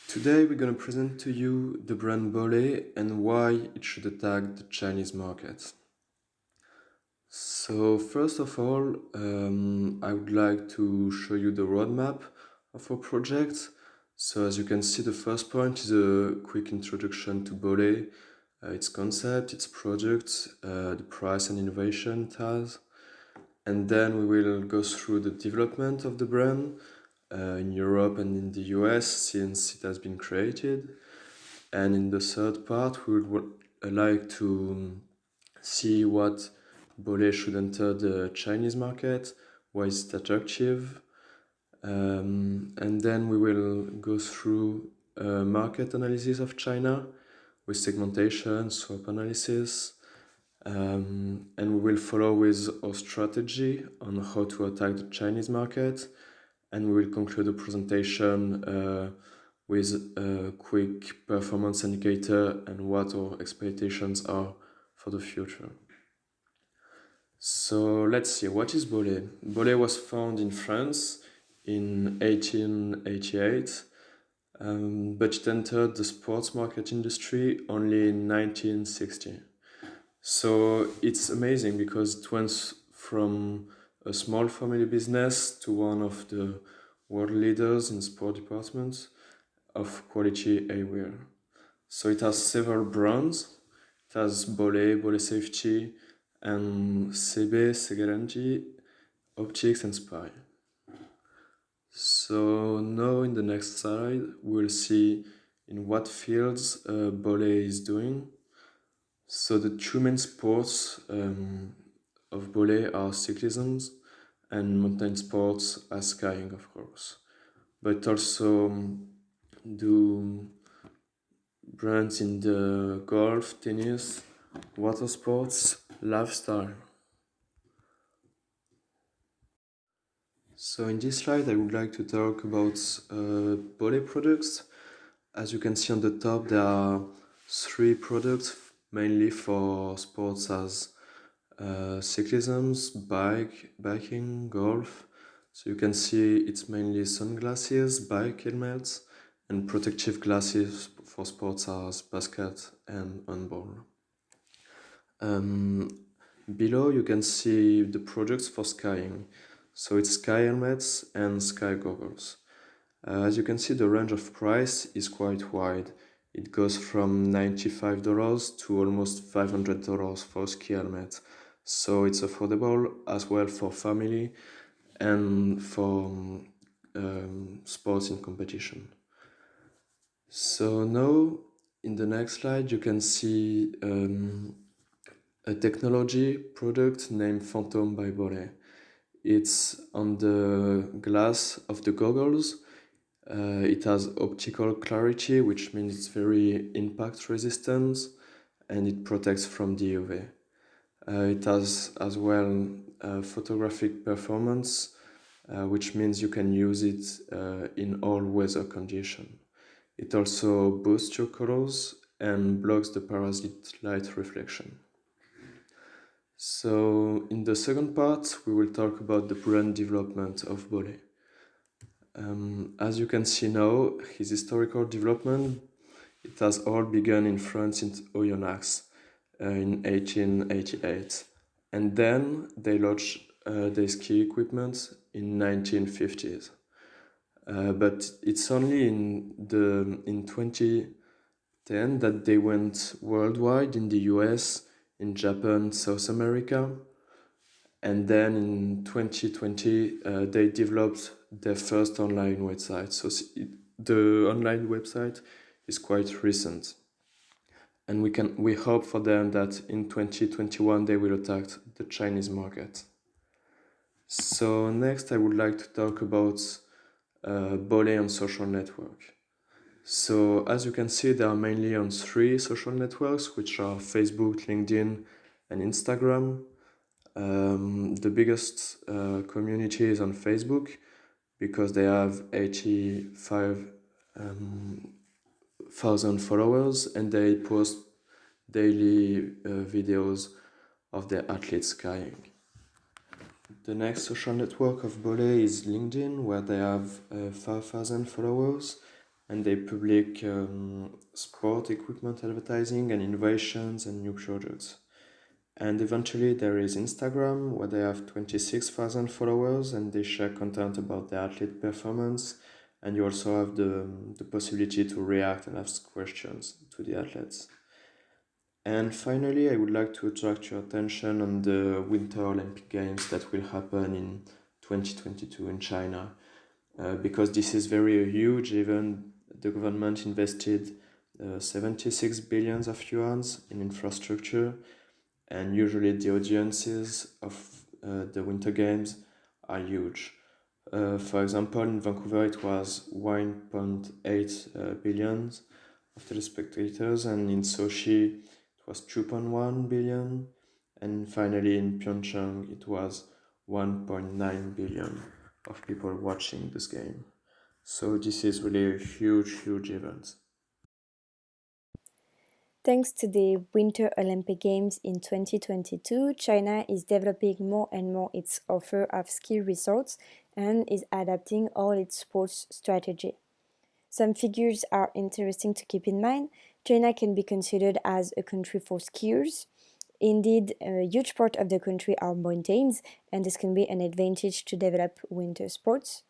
Today we're going to present to you the brand Bollé and why it should attack the Chinese market. So first of all, I would like to show you the roadmap of our project. So as you can see, the first point is a quick introduction to Bollé, its concept, its product, the price and innovation it has. And then we will go through the development of the brand in Europe and in the US since it has been created. And in the third part, we would like to see what Bollé should enter the Chinese market, why it's attractive. And then we will go through a market analysis of China with segmentation, SWOT analysis, and we will follow with our strategy on how to attack the Chinese market, and we will conclude the presentation with a quick performance indicator and what our expectations are for the future. So let's see, what is Bollé? Bollé was founded in France in 1888, but it entered the sports market industry only in 1960. So it's amazing because it went from a small family business to one of the world leaders in sport departments of quality eyewear. So it has several brands. It has Bollé, Bollé Safety, and CB, Seguranty, Optics, and Spy. So now in the next slide, we'll see in what fields Bollé is doing. So the two main sports of Bollé are cyclism and mountain sports as skiing, of course. But also do brands in the golf, tennis, water sports, lifestyle. So in this slide, I would like to talk about Bollé products. As you can see on the top, there are three products mainly for sports as cyclism, biking, golf. So you can see it's mainly sunglasses, bike helmets, and protective glasses for sports as basket and handball. Below you can see the products for skiing. So it's ski helmets and ski goggles. As you can see, the range of price is quite wide. It goes from $95 to almost $500 for a ski helmet. So it's affordable as well for family and for sports in competition. So now in the next slide you can see a technology product named Phantom by Bollé. It's on the glass of the goggles. It has optical clarity, which means it's very impact resistant and it protects from the UV. It has as well photographic performance, which means you can use it in all weather conditions. It also boosts your colors and blocks the parasite light reflection. So in the second part, we will talk about the brand development of Bollé. As you can see now, his historical development, it has all begun in France in Oyonnax in 1888. And then they launched their ski equipment in 1950s. But it's only in 2010 that they went worldwide in the US, in Japan, South America. And then in 2020, they developed their first online website. So the online website is quite recent. And we hope for them that in 2021 they will attack the Chinese market. So next I would like to talk about Bollé on social network. So as you can see, they are mainly on three social networks, which are Facebook, LinkedIn, and Instagram. The biggest community is on Facebook because they have 85,000 followers and they post daily videos of their athletes skiing. The next social network of Bollé is LinkedIn, where they have 5,000 followers and they public sport equipment advertising and innovations and new products. And eventually there is Instagram, where they have 26,000 followers and they share content about the athlete performance. And you also have the possibility to react and ask questions to the athletes. And finally, I would like to attract your attention on the Winter Olympic Games that will happen in 2022 in China. Because this is very huge event, the government invested 76 billions of yuans in infrastructure, and usually the audiences of the Winter Games are huge. For example, in Vancouver it was 1.8 billions of telespectators, and in Sochi it was 2.1 billion, and finally in Pyeongchang it was 1.9 billion of people watching this game. So this is really a huge, huge event. Thanks to the Winter Olympic Games in 2022, China is developing more and more its offer of ski resorts and is adapting all its sports strategy. Some figures are interesting to keep in mind. China can be considered as a country for skiers. Indeed, a huge part of the country are mountains, and this can be an advantage to develop winter sports.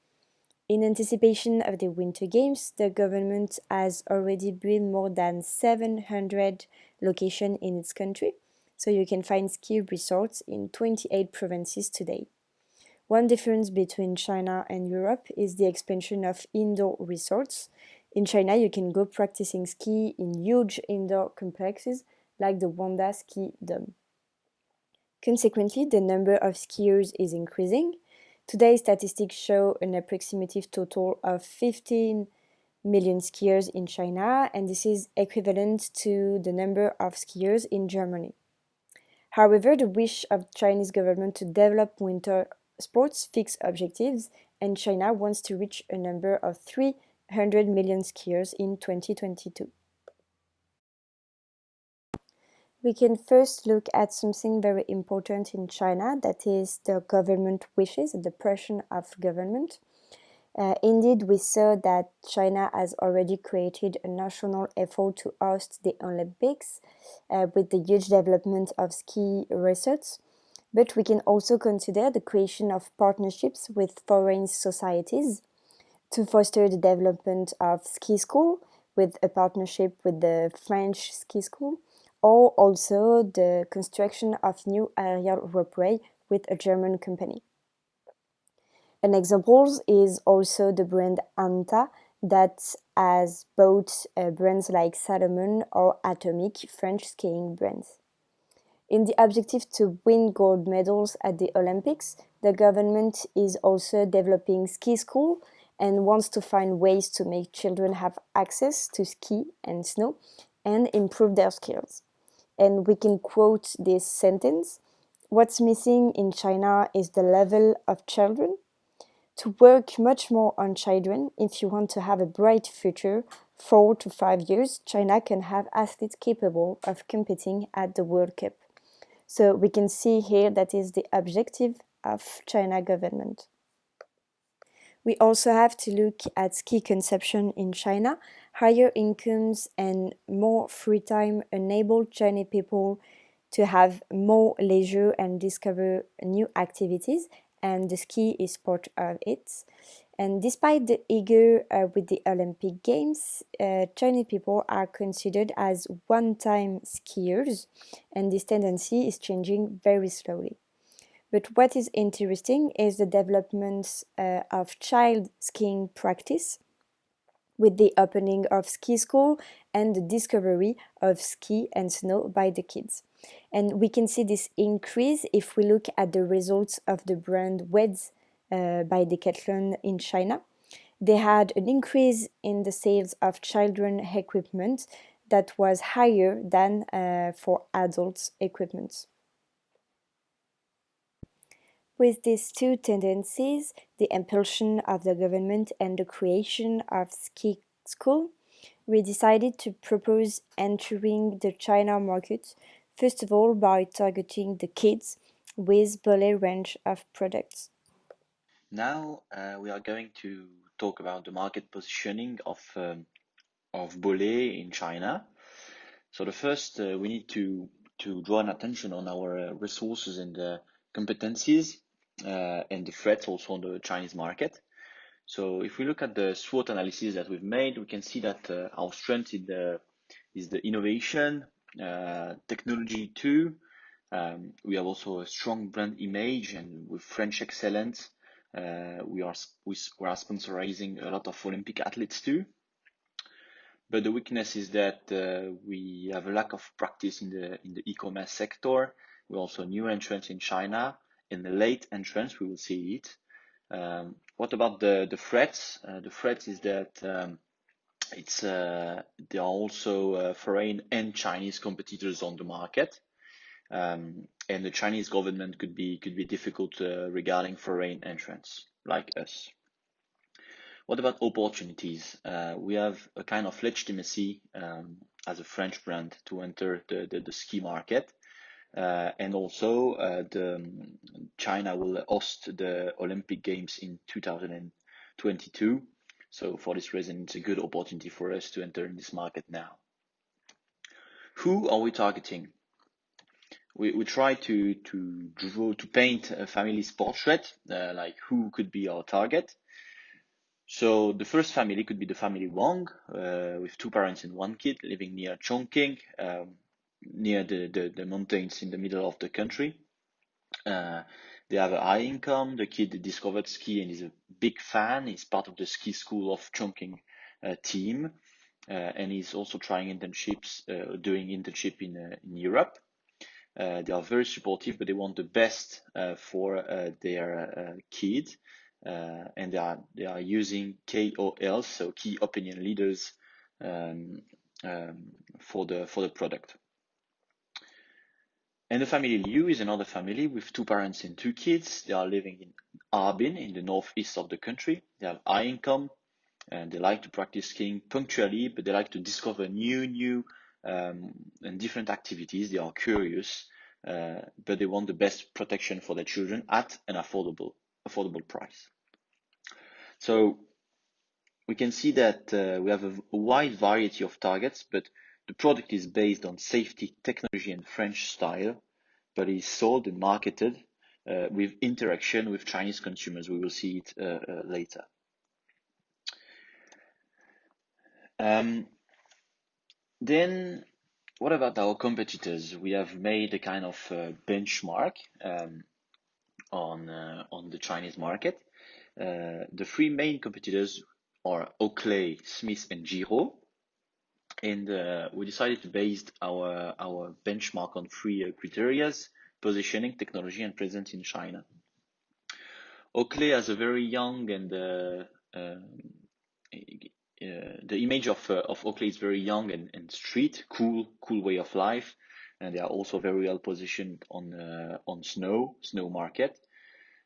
In anticipation of the Winter Games, the government has already built more than 700 locations in its country, so you can find ski resorts in 28 provinces today. One difference between China and Europe is the expansion of indoor resorts. In China, you can go practicing ski in huge indoor complexes like the Wanda Ski Dome. Consequently, the number of skiers is increasing. Today, statistics show an approximative total of 15 million skiers in China, and this is equivalent to the number of skiers in Germany. However, the wish of the Chinese government to develop winter sports fixed objectives, and China wants to reach a number of 300 million skiers in 2022. We can first look at something very important in China, that is the government wishes, the pressure of government. Indeed, we saw that China has already created a national effort to host the Olympics with the huge development of ski resorts. But we can also consider the creation of partnerships with foreign societies to foster the development of ski school with a partnership with the French ski school, or also the construction of new aerial ropeway with a German company. An example is also the brand Anta that has bought brands like Salomon or Atomic, French skiing brands. In the objective to win gold medals at the Olympics, the government is also developing ski school and wants to find ways to make children have access to ski and snow and improve their skills. And we can quote this sentence: "What's missing in China is the level of children. To work much more on children if you want to have a bright future. 4 to 5 years, China can have athletes capable of competing at the World Cup." So we can see here that is the objective of China government. We also have to look at ski consumption in China. Higher incomes and more free time enable Chinese people to have more leisure and discover new activities, and the ski is part of it. And despite the eager with the Olympic Games, Chinese people are considered as one-time skiers, and this tendency is changing very slowly. But what is interesting is the development of child skiing practice with the opening of ski school and the discovery of ski and snow by the kids. And we can see this increase if we look at the results of the brand Weds by Decathlon in China. They had an increase in the sales of children equipment that was higher than for adults equipment. With these two tendencies, the impulsion of the government and the creation of ski school, we decided to propose entering the China market, first of all by targeting the kids with Bollé range of products. Now we are going to talk about the market positioning of Bollé in China. So the first, we need to draw an attention on our resources and competencies and the threats also on the Chinese market. So if we look at the SWOT analysis that we've made, we can see that our strength is the innovation, technology too. We have also a strong brand image, and with French excellence, we are sponsorizing a lot of Olympic athletes too. But the weakness is that we have a lack of practice in the e-commerce sector. We're also new entrants in China. In the late entrants, we will see it. What about the threats? The threats is that there are also foreign and Chinese competitors on the market, and the Chinese government could be difficult regarding foreign entrants like us. What about opportunities? We have a kind of legitimacy as a French brand to enter the ski market. And also, China will host the Olympic Games in 2022. So for this reason, it's a good opportunity for us to enter in this market now. Who are we targeting? We try to paint a family's portrait, like who could be our target. So the first family could be the family Wang, with 2 parents and 1 kid living near Chongqing, near the mountains in the middle of the country. They have a high income. The kid discovered ski and is a big fan. He's part of the ski school of Chongqing team, and he's also trying internships, doing internship in Europe. They are very supportive, but they want the best for their kid. And they are using KOLs, so key opinion leaders, for the product. And the family Liu is another family with 2 parents and 2 kids. They are living in Harbin in the northeast of the country. They have high income and they like to practice skiing punctually, but they like to discover new and different activities. They are curious, but they want the best protection for their children at an affordable price. So we can see that we have a wide variety of targets, but the product is based on safety, technology, and French style, but is sold and marketed with interaction with Chinese consumers. We will see it later. Then, what about our competitors? We have made a kind of benchmark on the Chinese market. The 3 main competitors are Oakley, Smith, and Giro, and we decided to base our benchmark on 3 criteria: positioning, technology, and presence in China. Oakley has a very young and the image of Oakley is very young and street, cool way of life, and they are also very well positioned on snow market.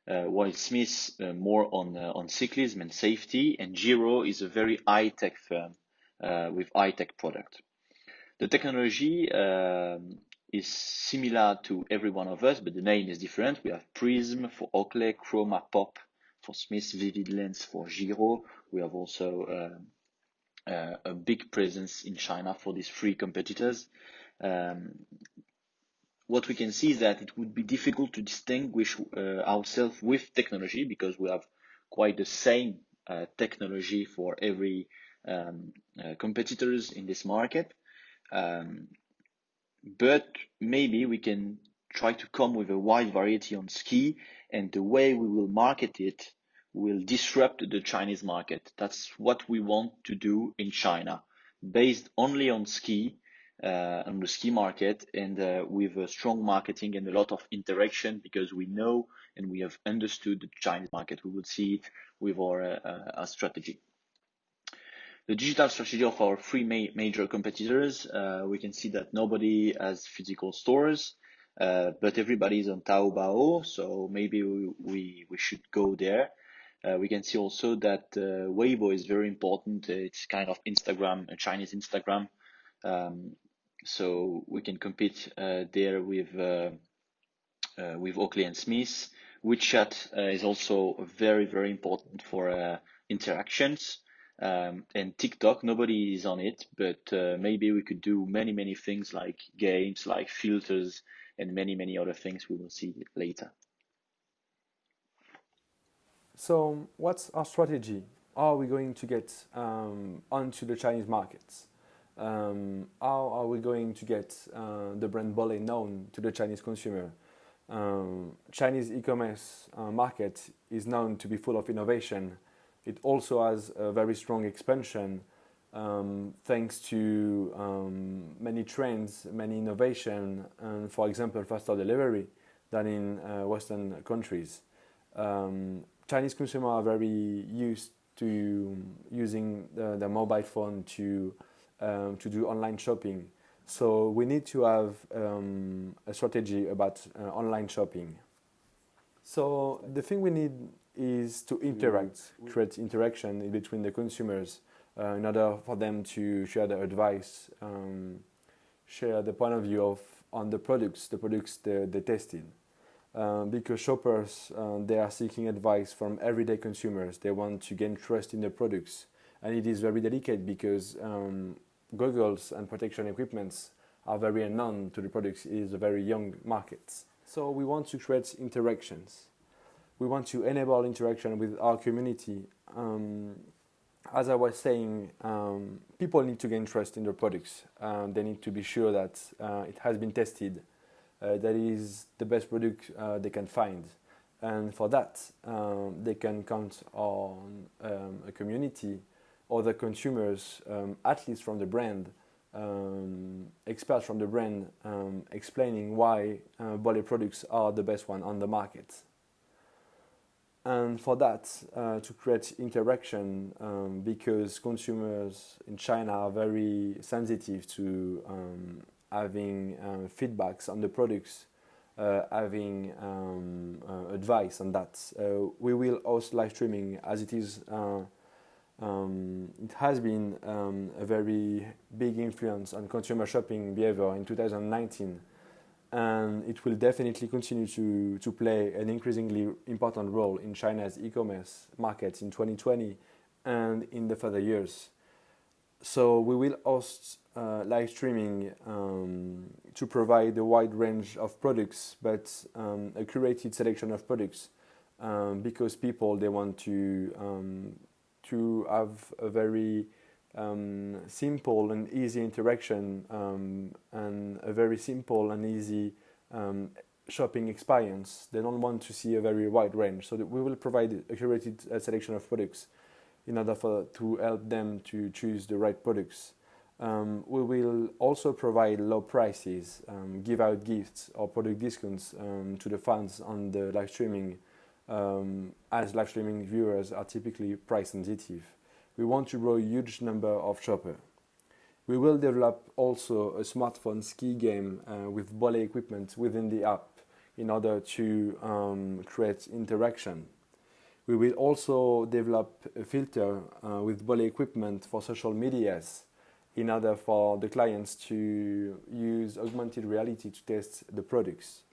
While Smith more on cyclism and safety, and Giro is a very high-tech firm with high-tech product. The technology is similar to every one of us, but the name is different. We have Prism for Oakley, Chroma Pop for Smith, Vivid Lens for Giro. We have also a big presence in China for these 3 competitors. What we can see is that it would be difficult to distinguish ourselves with technology, because we have quite the same technology for every competitors in this market. But maybe we can try to come with a wide variety on ski, and the way we will market it will disrupt the Chinese market. That's what we want to do in China, based only on ski, on the ski market, and with a strong marketing and a lot of interaction, because we know and we have understood the Chinese market. We will see it with our strategy. The digital strategy of our 3 major competitors, we can see that nobody has physical stores, but everybody is on Taobao, so maybe we should go there. We can see also that Weibo is very important. It's kind of Instagram, a Chinese Instagram. So we can compete there with Oakley and Smith. WeChat is also very important for interactions. And TikTok, nobody is on it, but maybe we could do many things like games, like filters, and many other things we will see later. So, what's our strategy? How are we going to get onto the Chinese markets? How are we going to get the brand Bollé known to the Chinese consumer? Chinese e-commerce market is known to be full of innovation. It also has a very strong expansion thanks to many trends, many innovation, and for example, faster delivery than in Western countries. Chinese consumers are very used to using the mobile phone to do online shopping. So we need to have a strategy about online shopping. So the thing we need is to interact, create interaction in between the consumers in order for them to share their advice, share the point of view of on the products they tested. Because shoppers they are seeking advice from everyday consumers. They want to gain trust in the products, and it is very delicate because goggles and protection equipments are very unknown to the products. It is a very young market. So we want to create interactions. We want to enable interaction with our community. As I was saying, people need to gain trust in their products. They need to be sure that it has been tested, that is the best product they can find. And for that, they can count on a community, other consumers, athletes from the brand, experts from the brand, explaining why Bollé products are the best one on the market. And for that, to create interaction, because consumers in China are very sensitive to having feedbacks on the products, having advice on that. We will host live streaming as it is. It has been a very big influence on consumer shopping behavior in 2019, and it will definitely continue to play an increasingly important role in China's e-commerce market in 2020 and in the further years. So we will host live streaming to provide a wide range of products, but a curated selection of products, because people they want to have a very simple and easy interaction, and a very simple and easy shopping experience. They don't want to see a very wide range, so that we will provide a curated selection of products in order to help them to choose the right products. We will also provide low prices, give out gifts or product discounts to the fans on the live streaming, as live streaming viewers are typically price sensitive. We want to grow a huge number of shoppers. We will develop also a smartphone ski game with Bollé equipment within the app in order to create interaction. We will also develop a filter with Bollé equipment for social medias in order for the clients to use augmented reality to test the products.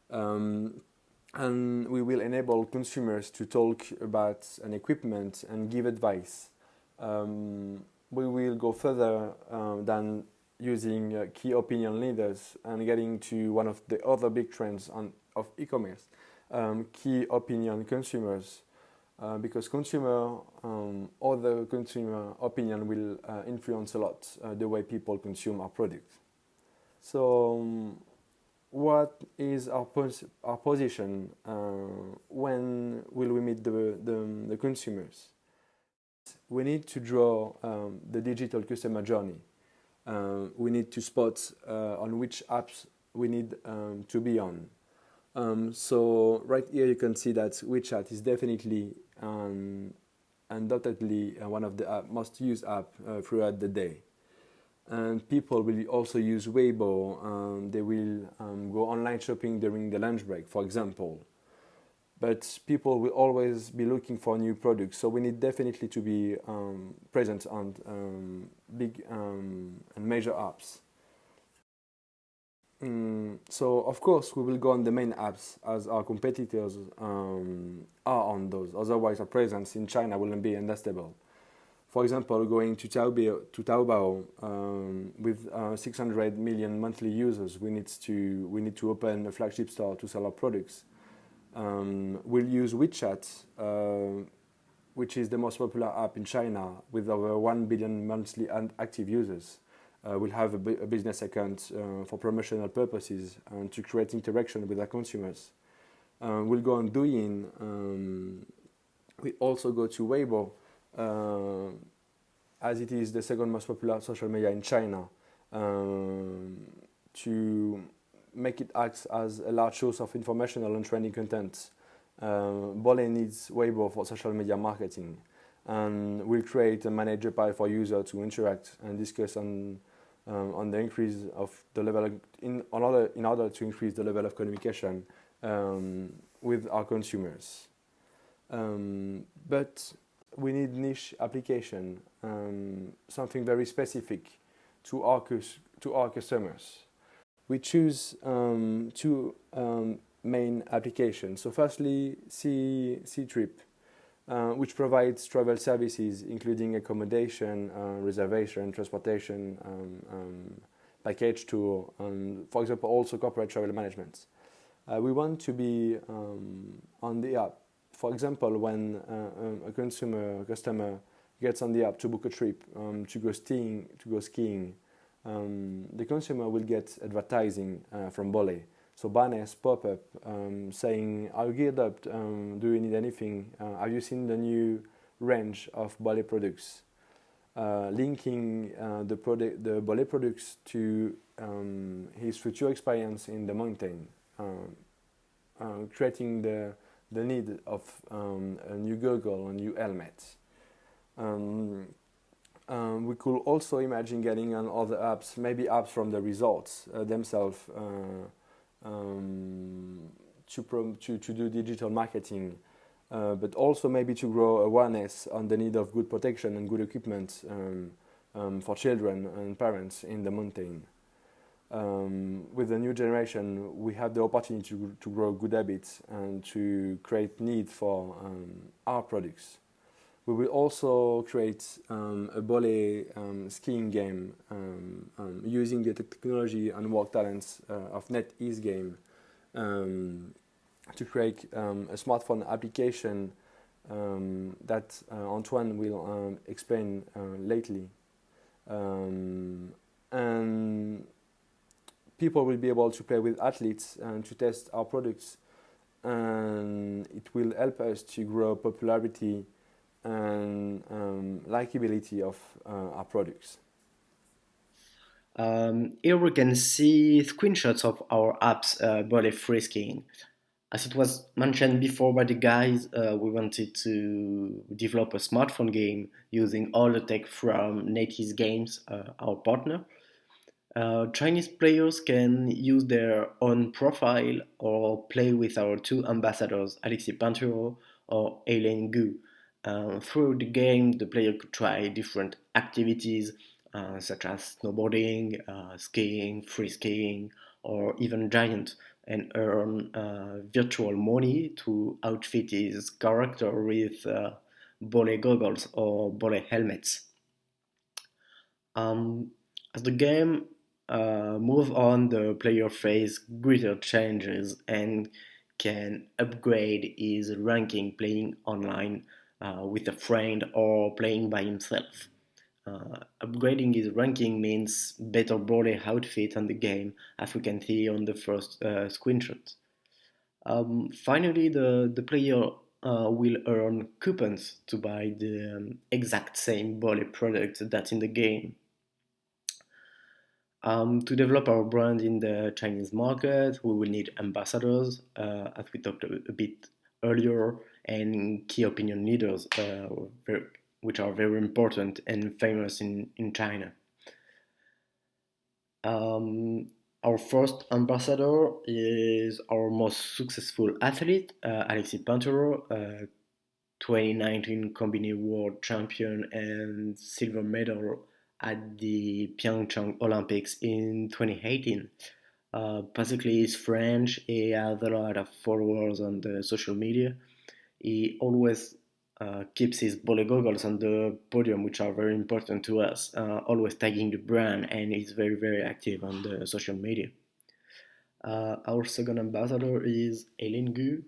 And we will enable consumers to talk about an equipment and give advice. We will go further than using key opinion leaders and getting to one of the other big trends of e-commerce, key opinion consumers, because other consumer opinion will influence a lot the way people consume our product. So what is our position? When will we meet the consumers? We need to draw the digital customer journey. We need to spot on which apps we need to be on. So right here you can see that WeChat is definitely undoubtedly one of the most used apps throughout the day. And people will also use Weibo. They will go online shopping during the lunch break, for example. But people will always be looking for new products, so we need definitely to be present on big and major apps. So of course we will go on the main apps as our competitors are on those. Otherwise, our presence in China wouldn't be understandable. For example, going to Taobao with 600 million monthly users, we need to open a flagship store to sell our products. We'll use WeChat, which is the most popular app in China with over 1 billion monthly active users. We'll have a business account for promotional purposes and to create interaction with our consumers. We'll go on Douyin. We also go to Weibo, as it is the second most popular social media in China, to make it act as a large source of informational and trending content. Bollé needs Weibo for social media marketing, and we'll create a manager pile for users to interact and discuss on the increase of the level in order to increase the level of communication with our consumers. But we need niche application, something very specific to our customers. We choose two main applications. So firstly, Trip, which provides travel services including accommodation, reservation, transportation, package tour, and for example also corporate travel management. We want to be on the app. For example, when a customer gets on the app to book a trip to go skiing, the consumer will get advertising from Bollé. So banners pop up saying, "Are you geared up? Do you need anything? Have you seen the new range of Bollé products?" Linking the Bollé products to his future experience in the mountain, creating the need of a new goggle, a new helmet. We could also imagine getting on other apps, maybe apps from the resorts themselves, to do digital marketing, but also maybe to grow awareness on the need of good protection and good equipment for children and parents in the mountain. With the new generation, we have the opportunity to grow good habits and to create need for our products. We will also create a Bollé skiing game using the technology and work talents of NetEase game to create a smartphone application that Antoine will explain lately. And people will be able to play with athletes and to test our products, and it will help us to grow popularity and likability of our products. Here we can see screenshots of our app's Bollé free skiing. As it was mentioned before by the guys, we wanted to develop a smartphone game using all the tech from NetEase Games, our partner. Chinese players can use their own profile or play with our two ambassadors, Alexis Pinturo or Eileen Gu. Through the game, the player could try different activities such as snowboarding, skiing, free skiing, or even giant, and earn virtual money to outfit his character with Bollé goggles or Bollé helmets. Um, as the game moves on, the player faces greater challenges and can upgrade his ranking playing online with a friend or playing by himself. Upgrading his ranking means better body outfit on the game, as we can see on the first screenshot. Finally, the player will earn coupons to buy the exact same body product that's in the game. To develop our brand in the Chinese market, we will need ambassadors, as we talked a bit earlier, and key opinion leaders, which are very important and famous in China. Our first ambassador is our most successful athlete, Alexis Pinturo, 2019 combined world champion and silver medal at the Pyeongchang Olympics in 2018. Basically, he's French. He has a lot of followers on the social media. He always keeps his Bollé goggles on the podium, which are very important to us, always tagging the brand, and he's very, very active on the social media. Our second ambassador is Eileen Gu,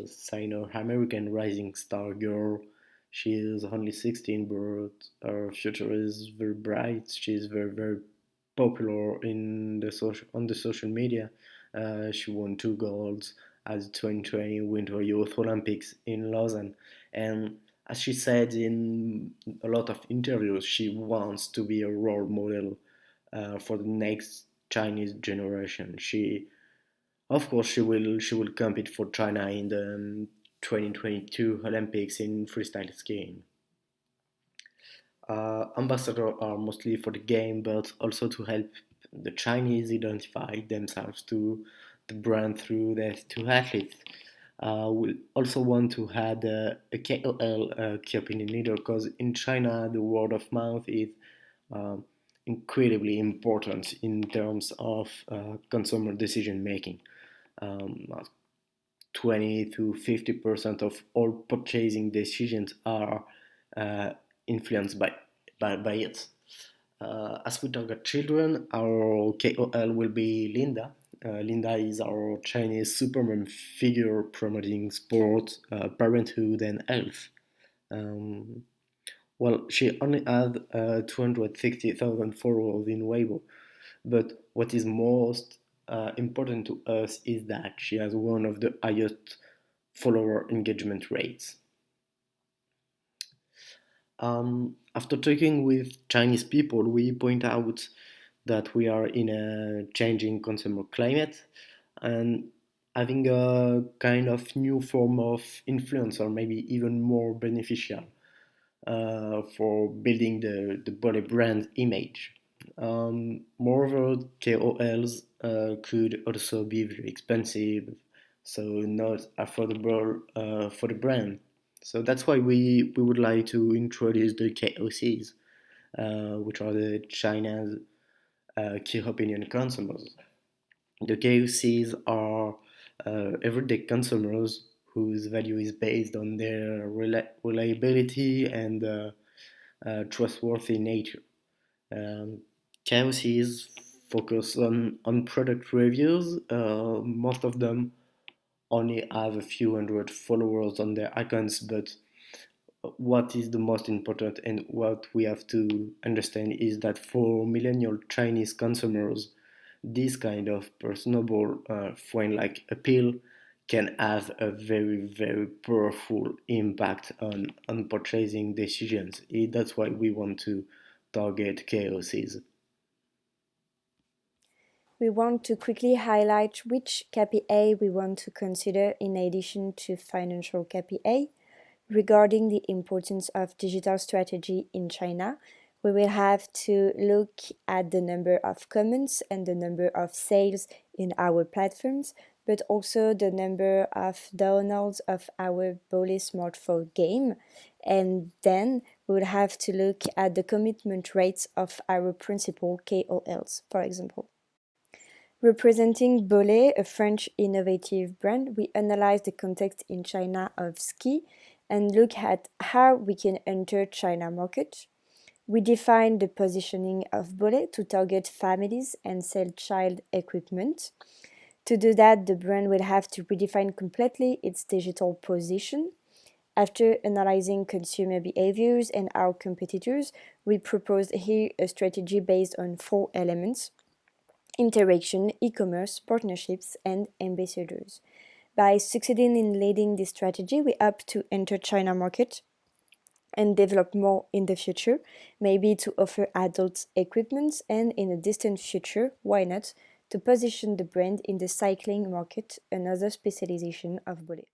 Sino-American rising star girl. She is only 16, but her future is very bright. She is very, very popular in the social on the social media. She won two golds at the 2020 Winter Youth Olympics in Lausanne, and as she said in a lot of interviews, she wants to be a role model for the next Chinese generation. Of course, she will compete for China in the 2022 Olympics in freestyle skiing. Ambassadors are mostly for the game, but also to help the Chinese identify themselves to the brand through their two athletes. We also want to add a KOL, key opinion leader, because in China the word of mouth is uh, incredibly important in terms of consumer decision making. Um, 20 to 50% of all purchasing decisions are uh, influenced by it. As we target children, our KOL will be Linda. Linda is our Chinese Superman figure promoting sport, parenthood, and health. Um, well, she only had 260,000 followers in Weibo, but what is most important to us is that she has one of the highest follower engagement rates. After talking with Chinese people, we point out that we are in a changing consumer climate and having a kind of new form of influence, or maybe even more beneficial for building the Bollé brand image. Moreover, KOLs could also be very expensive, so not affordable for the brand. So that's why we would like to introduce the KOCs, which are the China's key opinion consumers. The KOCs are everyday consumers whose value is based on their reliability and trustworthy nature. Um, KOCs focus on product reviews. Most of them only have a few hundred followers on their accounts, but what is the most important and what we have to understand is that for millennial Chinese consumers, this kind of personable, friend-like appeal can have a very, very powerful impact on purchasing decisions. That's why we want to target KOCs. We want to quickly highlight which KPI we want to consider in addition to financial KPI. Regarding the importance of digital strategy in China, we will have to look at the number of comments and the number of sales in our platforms, but also the number of downloads of our Bollé smartphone game. And then we will have to look at the commitment rates of our principal KOLs, for example. Representing Bollé, a French innovative brand, we analyze the context in China of ski and look at how we can enter China market. We define the positioning of Bollé to target families and sell child equipment. To do that, the brand will have to redefine completely its digital position. After analyzing consumer behaviors and our competitors, we propose here a strategy based on four elements: interaction, e-commerce, partnerships, and ambassadors. By succeeding in leading this strategy, we hope to enter China market and develop more in the future, maybe to offer adult equipment, and in a distant future, why not, to position the brand in the cycling market, another specialization of Bollé.